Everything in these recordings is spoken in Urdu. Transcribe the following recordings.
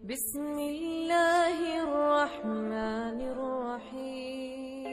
بسم اللہ الرحمن الرحیم۔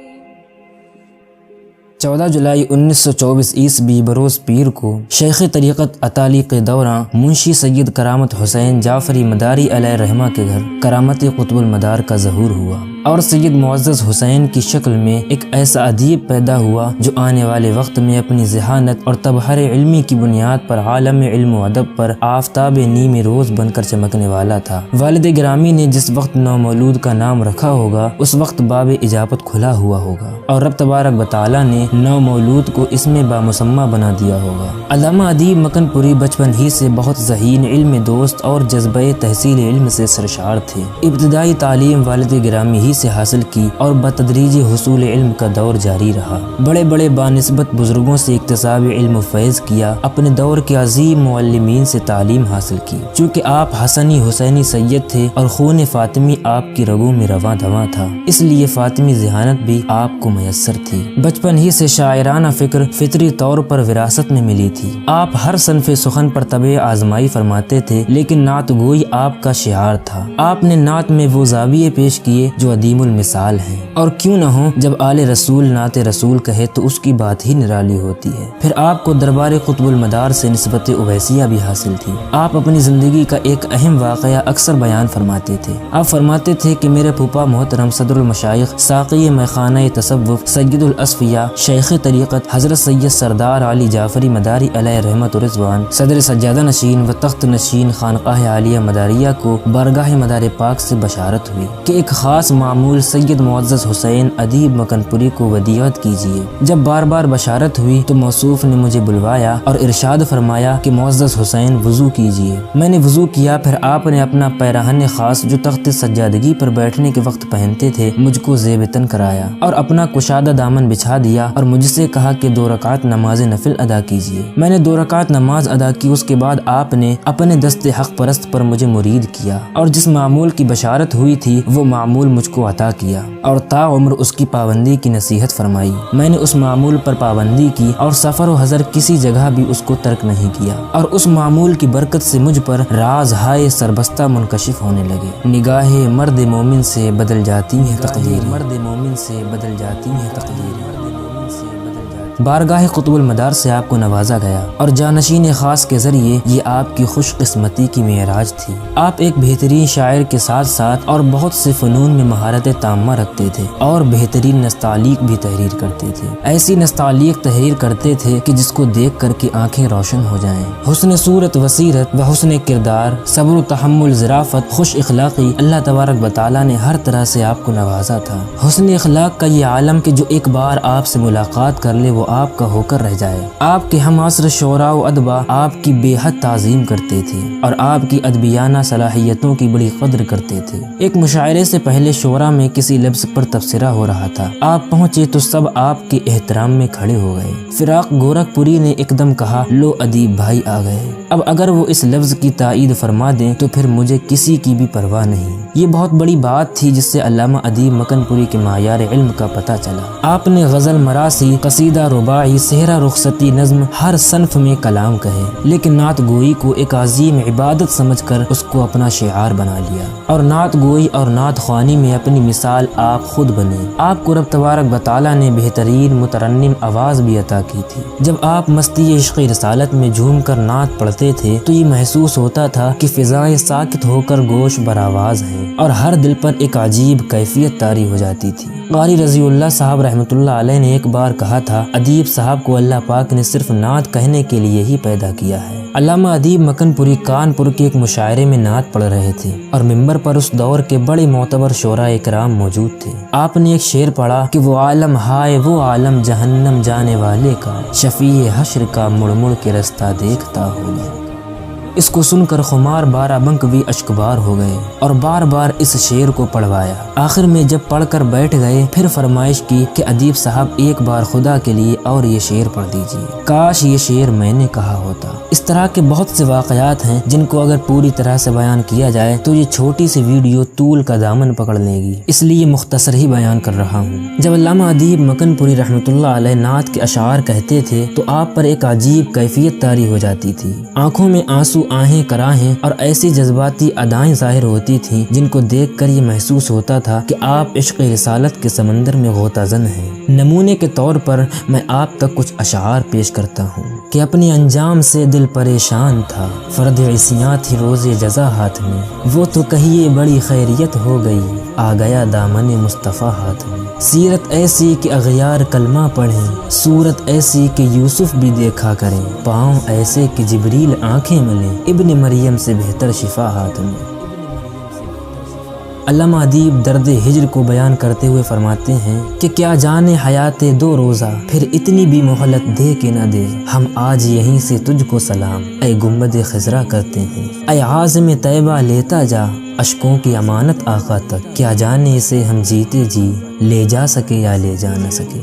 14 جولائی 1924 عیسوی بروز پیر کو شیخ طریقت اتالیق دورہ منشی سید کرامت حسین جعفری مداری علیہ رحمہ کے گھر کرامت قطب المدار کا ظہور ہوا اور سید معزز حسین کی شکل میں ایک ایسا ادیب پیدا ہوا جو آنے والے وقت میں اپنی ذہانت اور تبحر علمی کی بنیاد پر عالم علم و ادب پر آفتاب نیم روز بن کر چمکنے والا تھا۔ والد گرامی نے جس وقت نومولود کا نام رکھا ہوگا اس وقت باب اجابت کھلا ہوا ہوگا اور رب تبارک و تعالی نے نومولود کو اس میں بامسمہ بنا دیا ہوگا۔ علامہ ادیب مکن پوری بچپن ہی سے بہت ذہین علم دوست اور جذبہ تحصیل علم سے سرشار تھے۔ ابتدائی تعلیم والد گرامی ہی سے حاصل کی اور بتدریج حصول علم کا دور جاری رہا۔ بڑے بڑے بانسبت بزرگوں سے اکتساب علم و فیض کیا، اپنے دور کے عظیم معلمین سے تعلیم حاصل کی۔ چونکہ آپ حسنی حسینی سید تھے اور خون فاطمی آپ کی رگوں میں رواں دواں تھا، اس لیے فاطمی ذہانت بھی آپ کو میسر تھی۔ بچپن ہی سے شاعرانہ فکر فطری طور پر وراثت میں ملی تھی۔ آپ ہر صنف سخن پر طبع آزمائی فرماتے تھے، لیکن نعت گوئی آپ کا شعار تھا۔ آپ نے نعت میں وہ زاویے پیش کیے جو عدیم المثال ہیں، اور کیوں نہ ہو جب آل رسول نعت رسول کہے تو اس کی بات ہی نرالی ہوتی ہے۔ پھر آپ کو دربار قطب المدار سے نسبت اویسیہ بھی حاصل تھی۔ آپ اپنی زندگی کا ایک اہم واقعہ اکثر بیان فرماتے تھے۔ آپ فرماتے تھے کہ میرے پھوپھا محترم صدر المشائخ ساقی میخانہ تصوف سید الاصفیاء شیخ طریقت حضرت سید سردار علی جعفری مداری علیہ رحمت و رضوان صدر سجادہ نشین و تخت نشین خانقاہ عالیہ مداریہ کو بارگاہ مدار پاک سے بشارت ہوئی کہ ایک خاص معمول سید معزز حسین ادیب مکن پوری کو ودیعت کیجیے۔ جب بار بار بشارت ہوئی تو موصوف نے مجھے بلوایا اور ارشاد فرمایا کہ معزز حسین وضو کیجیے۔ میں نے وضو کیا، پھر آپ نے اپنا پیراہن خاص جو تخت سجادگی پر بیٹھنے کے وقت پہنتے تھے مجھ کو زیب تن کرایا اور اپنا کشادہ دامن بچھا دیا اور مجھ سے کہا کہ 2 رکعت نماز نفل ادا کیجیے۔ میں نے 2 رکعت نماز ادا کی۔ اس کے بعد آپ نے اپنے دست حق پرست پر مجھے مرید کیا اور جس معمول کی بشارت ہوئی تھی وہ معمول مجھ کو عطا کیا اور تا عمر اس کی پابندی کی نصیحت فرمائی۔ میں نے اس معمول پر پابندی کی اور سفر و حضر کسی جگہ بھی اس کو ترک نہیں کیا، اور اس معمول کی برکت سے مجھ پر راز ہائے سربستہ منکشف ہونے لگے۔ نگاہ مرد مومن سے بدل جاتی ہے تقدیر، مرد مومن سے بدل جاتی ہے تقدیر۔ بارگاہ قطب المدار سے آپ کو نوازا گیا اور جانشین خاص کے ذریعے یہ آپ کی خوش قسمتی کی معراج تھی۔ آپ ایک بہترین شاعر کے ساتھ ساتھ اور بہت سے فنون میں مہارت تامہ رکھتے تھے اور بہترین نستعلیق بھی تحریر کرتے تھے۔ ایسی نستعلیق تحریر کرتے تھے کہ جس کو دیکھ کر کے آنکھیں روشن ہو جائیں۔ حسن صورت و سیرت و حسن کردار، صبر و تحمل، ظرافت، خوش اخلاقی، اللہ تبارک و تعالی نے ہر طرح سے آپ کو نوازا تھا۔ حسن اخلاق کا یہ عالم کہ جو ایک بار آپ سے ملاقات کر لے وہ آپ کا ہو کر رہ جائے۔ آپ کے ہم عصر شعراء و ادبا آپ کی بے حد تعظیم کرتے تھے اور آپ کی ادبیانہ صلاحیتوں کی بڑی قدر کرتے تھے۔ ایک مشاعرے سے پہلے شعراء میں کسی لفظ پر تبصرہ ہو رہا تھا، آپ پہنچے تو سب آپ کے احترام میں کھڑے ہو گئے۔ فراق گورکھ پوری نے ایک دم کہا، لو ادیب بھائی آ گئے۔ اب اگر وہ اس لفظ کی تائید فرما دیں تو پھر مجھے کسی کی بھی پرواہ نہیں۔ یہ بہت بڑی بات تھی جس سے علامہ ادیب مکن پوری کے معیار علم کا پتہ چلا۔ آپ نے غزل، مراثی، قصیدہ، رباعی، صحرا، رخصتی، نظم ہر صنف میں کلام کہے، لیکن نعت گوئی کو ایک عظیم عبادت سمجھ کر اس کو اپنا شعار بنا لیا اور نعت گوئی اور نعت خوانی میں اپنی مثال آپ خود بنے۔ آپ کو رب تبارک و تعالی نے بہترین مترنم آواز بھی عطا کی تھی۔ جب آپ مستی عشق رسالت میں جھوم کر نعت پڑھتے تھے تو یہ محسوس ہوتا تھا کہ فضائیں ساکت ہو کر گوش بر آواز ہیں اور ہر دل پر ایک عجیب کیفیت طاری ہو جاتی تھی۔ قاری رضی اللہ صاحب رحمۃ اللہ علیہ نے ایک بار کہا تھا، ادیب صاحب کو اللہ پاک نے صرف نعت کہنے کے لیے ہی پیدا کیا ہے۔ علامہ ادیب مکن پوری کانپور کے ایک مشاعرے میں نعت پڑھ رہے تھے اور ممبر پر اس دور کے بڑے معتبر شعراء کرام موجود تھے۔ آپ نے ایک شعر پڑھا کہ وہ عالم ہائے وہ عالم جہنم جانے والے کا، شفیع حشر کا مڑ مڑ کے رستہ دیکھتا ہوگا۔ اس کو سن کر خمار بارہ بنک بھی اشکبار ہو گئے اور بار بار اس شعر کو پڑھوایا۔ آخر میں جب پڑھ کر بیٹھ گئے پھر فرمائش کی کہ ادیب صاحب ایک بار خدا کے لیے اور یہ شعر پڑھ دیجیے، کاش یہ شعر میں نے کہا ہوتا۔ اس طرح کے بہت سے واقعات ہیں جن کو اگر پوری طرح سے بیان کیا جائے تو یہ چھوٹی سی ویڈیو طول کا دامن پکڑ لے گی، اس لیے مختصر ہی بیان کر رہا ہوں۔ جب علامہ ادیب مکن پوری رحمۃ اللہ علیہ نعت کے اشعار کہتے تھے تو آپ پر ایک عجیب کیفیت طاری ہو جاتی تھی، آنکھوں میں آنسو آہیں کراہیں اور ایسی جذباتی ادائیں ظاہر ہوتی تھیں جن کو دیکھ کر یہ محسوس ہوتا تھا کہ آپ عشق رسالت کے سمندر میں غوطہ زن ہیں۔ نمونے کے طور پر میں آپ تک کچھ اشعار پیش کرتا ہوں کہ اپنے انجام سے دل پریشان تھا، فرد عصیاں تھی روز جزا ہاتھ میں، وہ تو کہیے بڑی خیریت ہو گئی، آ گیا دامن مصطفیٰ ہاتھ میں۔ سیرت ایسی کہ اغیار کلمہ پڑھیں، صورت ایسی کہ یوسف بھی دیکھا کریں، پاؤں ایسے کہ جبریل آنکھیں ملیں، ابن مریم سے بہتر شفا ہاتھ میں۔ علامہ ادیب درد ہجر کو بیان کرتے ہوئے فرماتے ہیں کہ کیا جانے حیات دو روزہ، پھر اتنی بھی مہلت دے کہ نہ دے، ہم آج یہیں سے تجھ کو سلام اے گنبد خضرا کرتے ہیں، اے عازم طیبہ لیتا جا اشکوں کی امانت آقا تک، کیا جانے اسے ہم جیتے جی لے جا سکے یا لے جا نہ سکے۔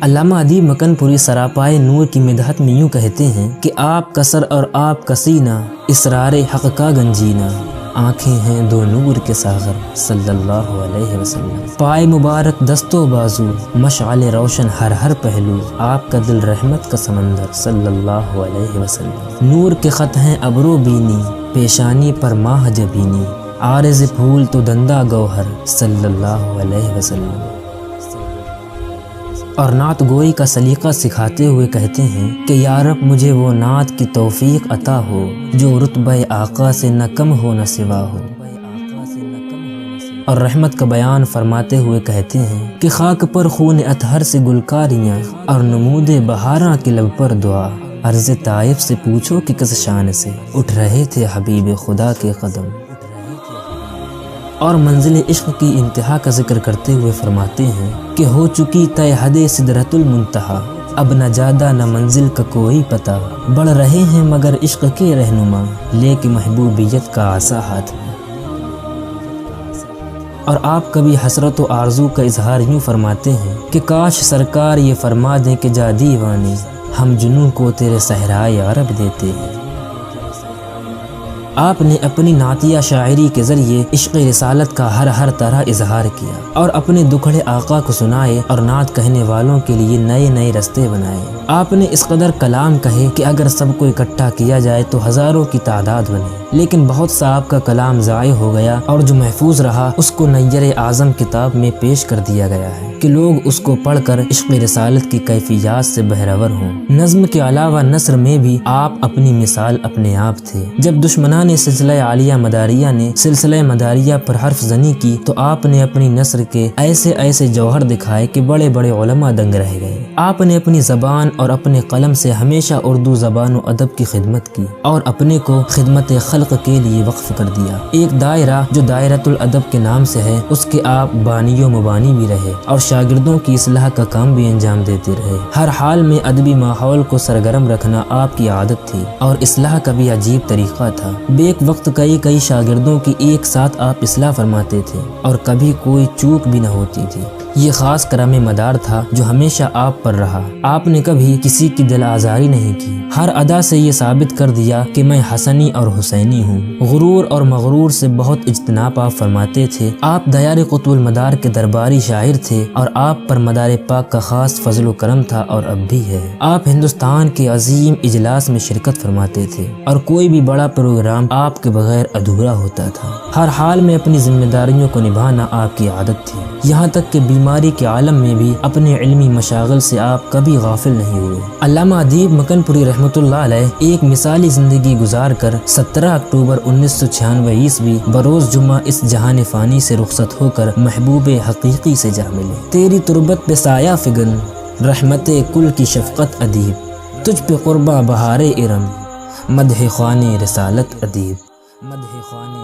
علامہ ادیب مکن پوری سراپائے نور کی مدحت میں یوں کہتے ہیں کہ آپ کا سر اور آپ کا سینہ اسرار حق کا گنجینہ، آنکھیں ہیں دو نور کے ساغر صلی اللہ علیہ وسلم، پائے مبارک دست و بازو مشعل روشن ہر ہر پہلو، آپ کا دل رحمت کا سمندر صلی اللہ علیہ وسلم، نور کے خط ہیں ابرو بینی پیشانی پر ماہ جبینی، عارض پھول تو دندہ گوہر صلی اللہ علیہ وسلم۔ اور نعت گوئی کا سلیقہ سکھاتے ہوئے کہتے ہیں کہ یا رب مجھے وہ نعت کی توفیق عطا ہو جو رتبہ آقا سے نہ کم ہو نہ سوا ہو۔ اور رحمت کا بیان فرماتے ہوئے کہتے ہیں کہ خاک پر خون اطہر سے گلکاریاں اور نمود بہاراں کے لب پر دعا، عرض طائف سے پوچھو کہ کس شان سے اٹھ رہے تھے حبیب خدا کے قدم۔ اور منزل عشق کی انتہا کا ذکر کرتے ہوئے فرماتے ہیں کہ ہو چکی طے حد سدرۃ المنتہا، اب نہ جادہ نہ منزل کا کوئی پتہ، بڑھ رہے ہیں مگر عشق کے رہنما لے کے محبوبیت کا عصا ہاتھ میں۔ اور آپ کبھی حسرت و آرزو کا اظہار یوں فرماتے ہیں کہ کاش سرکار یہ فرما دیں کہ جا دیوانے، ہم جنوں کو تیرے صحرائے عرب دیتے ہیں۔ آپ نے اپنی نعتیہ شاعری کے ذریعے عشق رسالت کا ہر ہر طرح اظہار کیا اور اپنے دکھڑے آقا کو سنائے اور نعت کہنے والوں کے لیے نئے نئے رستے بنائے۔ آپ نے اس قدر کلام کہے کہ اگر سب کو اکٹھا کیا جائے تو ہزاروں کی تعداد بنے، لیکن بہت سا آپ کا کلام ضائع ہو گیا اور جو محفوظ رہا اس کو نیر اعظم کتاب میں پیش کر دیا گیا ہے کہ لوگ اس کو پڑھ کر عشق رسالت کی کیفیات سے بہرور ہوں۔ نظم کے علاوہ نثر میں بھی آپ اپنی مثال اپنے آپ تھے۔ جب دشمنان سلسلہ عالیہ مداریہ نے سلسلہ مداریہ پر حرف زنی کی تو آپ نے اپنی نثر کے ایسے ایسے جوہر دکھائے کہ بڑے بڑے علماء دنگ رہ گئے۔ آپ نے اپنی زبان اور اپنے قلم سے ہمیشہ اردو زبان و ادب کی خدمت کی اور اپنے کو خدمت خلق کے لیے وقف کر دیا۔ ایک دائرہ جو دائرۃ الادب کے نام سے ہے، اس کے آپ بانی و مبانی بھی رہے اور شاگردوں کی اصلاح کا کام بھی انجام دیتے رہے۔ ہر حال میں ادبی ماحول کو سرگرم رکھنا آپ کی عادت تھی اور اصلاح کا بھی عجیب طریقہ تھا۔ بیک وقت کئی شاگردوں کی ایک ساتھ آپ اصلاح فرماتے تھے اور کبھی کوئی چوک بھی نہ ہوتی تھی۔ یہ خاص کرم مدار تھا جو ہمیشہ آپ پر رہا۔ آپ نے کبھی کسی کی دل آزاری نہیں کی، ہر ادا سے یہ ثابت کر دیا کہ میں حسنی اور حسینی ہوں۔ غرور اور مغرور سے بہت اجتناب آپ فرماتے تھے۔ آپ دیار قطب المدار کے درباری شاعر تھے اور آپ پر مدار پاک کا خاص فضل و کرم تھا اور اب بھی ہے۔ آپ ہندوستان کے عظیم اجلاس میں شرکت فرماتے تھے اور کوئی بھی بڑا پروگرام آپ کے بغیر ادھورا ہوتا تھا۔ ہر حال میں اپنی ذمہ داریوں کو نبھانا آپ کی عادت تھی، یہاں تک کہ بیماری کے عالم میں بھی اپنے علمی مشاغل سے آپ کبھی غافل نہیں ہوئے۔ علامہ ادیب مکن پوری رحمۃ اللہ علیہ ایک مثالی زندگی گزار کر 17 اکتوبر 1996 عیسوی بروز جمعہ اس جہان فانی سے رخصت ہو کر محبوب حقیقی سے جا ملے۔ تیری تربت پہ سایہ فگن رحمت کل کی شفقت ادیب، تجھ پہ قرباں بہار ارم مدح خوان رسالت ادیب، مدح خوان